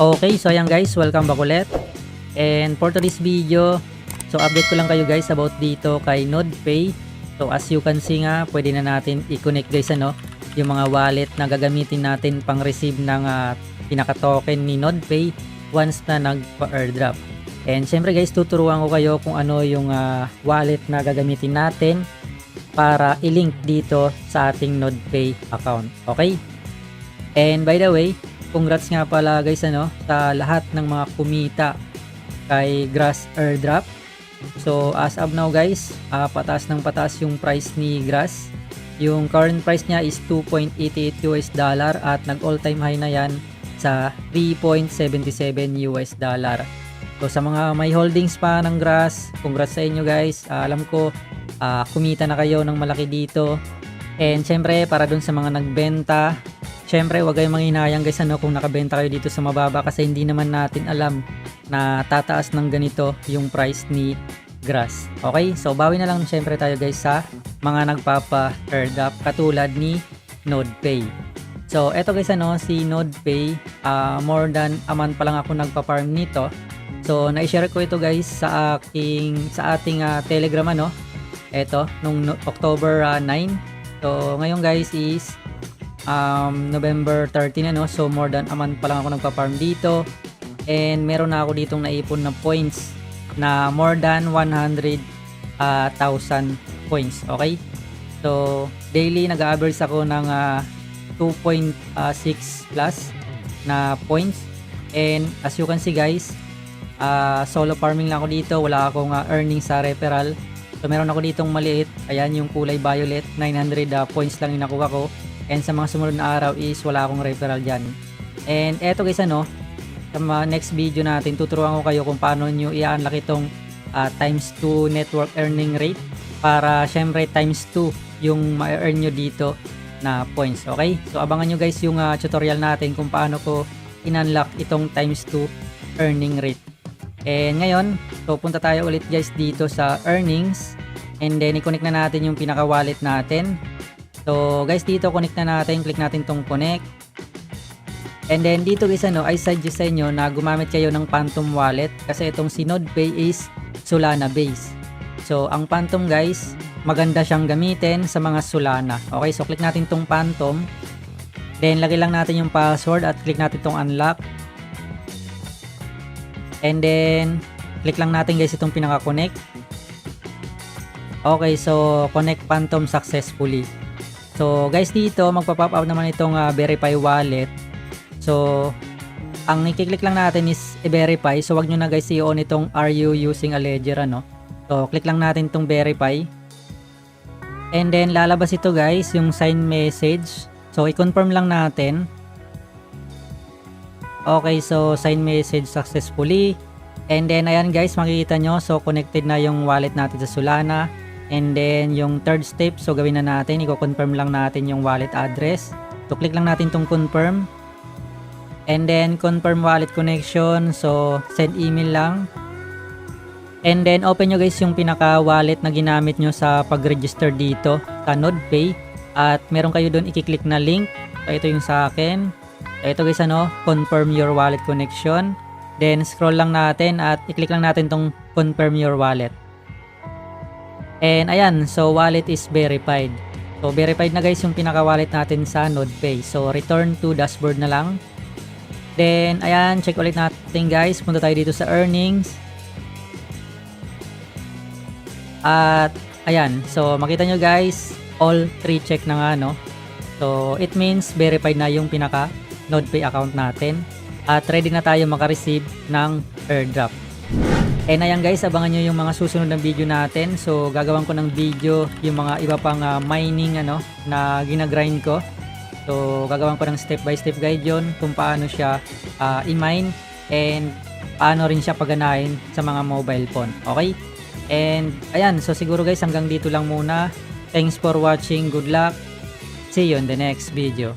Okay, so ayan guys, welcome back ulit. And for today's video, so update ko lang kayo guys about dito kay NodePay. So as you can see nga, pwede na natin i-connect guys yung mga wallet na gagamitin natin pang receive ng pinaka-token ni NodePay once na nagpa-airdrop. And syempre guys, tuturuan ko kayo kung ano yung wallet na gagamitin natin para i-link dito sa ating NodePay account. Okay? And by the way, congrats nga pala guys sa lahat ng mga kumita kay Grass Airdrop. So as of now guys, pataas ng pataas yung price ni Grass. Yung current price niya is $2.88 at nag all time high na yan sa $3.77. So sa mga may holdings pa ng Grass, congrats sa inyo guys. Alam ko kumita na kayo ng malaki dito. And syempre para dun sa mga nagbenta, syempre wag kayong manghinayang guys kung nakabenta kayo dito sa mababa, kasi hindi naman natin alam na tataas ng ganito yung price ni Grass. Okay, so bawi na lang syempre tayo guys sa mga nagpapa-airdrop katulad ni NodePay. So eto guys si NodePay, more than a month pa lang ako nagpa-farm nito. So na-share ko ito guys sa ating Telegram eto nung October 9. So ngayon guys is November 13 so more than a month pa lang ako nagpa-farm dito, and meron na ako ditong naipon na points na more than 100,000 points. Okay, so daily nag-average ako ng 2.6 plus na points, and as you can see guys, solo farming lang ako dito, wala akong earnings sa referral. So meron ako ditong maliit, ayan yung kulay violet, 900 points lang yung nakuha ko. And sa mga sumunod na araw is wala akong referral dyan. And eto guys sa next video natin tuturuan ko kayo kung paano nyo i-unlock itong times 2 network earning rate, para syempre times 2 yung ma-earn nyo dito na points. Okay, so abangan nyo guys yung tutorial natin kung paano ko in-unlock itong times 2 earning rate. And ngayon, so punta tayo ulit guys dito sa earnings, and then i-connect na natin yung pinaka wallet natin. So guys, dito connect na natin, click natin tong connect. And then dito guys I suggest sa inyo na gumamit kayo ng Phantom wallet, kasi itong si NodePay is Solana base. So ang Phantom guys, maganda siyang gamitin sa mga Solana. Okay, so click natin tong Phantom, then lagay lang natin yung password at click natin tong unlock. And then click lang natin guys itong pinaka-connect. Okay, so connect Phantom successfully. So guys, dito magpa-pop up naman itong verify wallet. So ang i-click lang natin is i-verify. So wag nyo na guys i-on itong are you using a ledger So click lang natin itong verify. And then lalabas ito guys yung sign message. So i-confirm lang natin. Okay, so sign message successfully. And then ayan guys, makikita nyo, so connected na yung wallet natin sa Solana. And then yung third step, so gawin na natin, i-confirm lang natin yung wallet address. So click lang natin tong confirm. And then confirm wallet connection, so send email lang. And then open nyo guys yung pinaka wallet na ginamit nyo sa pag-register dito sa NodePay. At meron kayo doon i-click na link. So ito yung sa akin. Ito guys confirm your wallet connection. Then scroll lang natin at i-click lang natin tong confirm your wallet. And ayan, so wallet is verified. So verified na guys yung pinaka wallet natin sa NodePay. So return to dashboard na lang. Then ayan, check ulit natin guys. Punta tayo dito sa earnings. At ayan, so makita nyo guys, all 3 check na nga So it means verified na yung pinaka NodePay account natin at ready na tayo makareceive ng airdrop. And ayan guys, abangan nyo yung mga susunod na video natin. So gagawin ko ng video yung mga iba pang mining na ginagrind ko. So gagawin ko ng step by step guide yon kung paano siya i-mine and paano rin siya paganahin sa mga mobile phone. Okay? And ayan, so siguro guys hanggang dito lang muna. Thanks for watching, good luck, see you in the next video.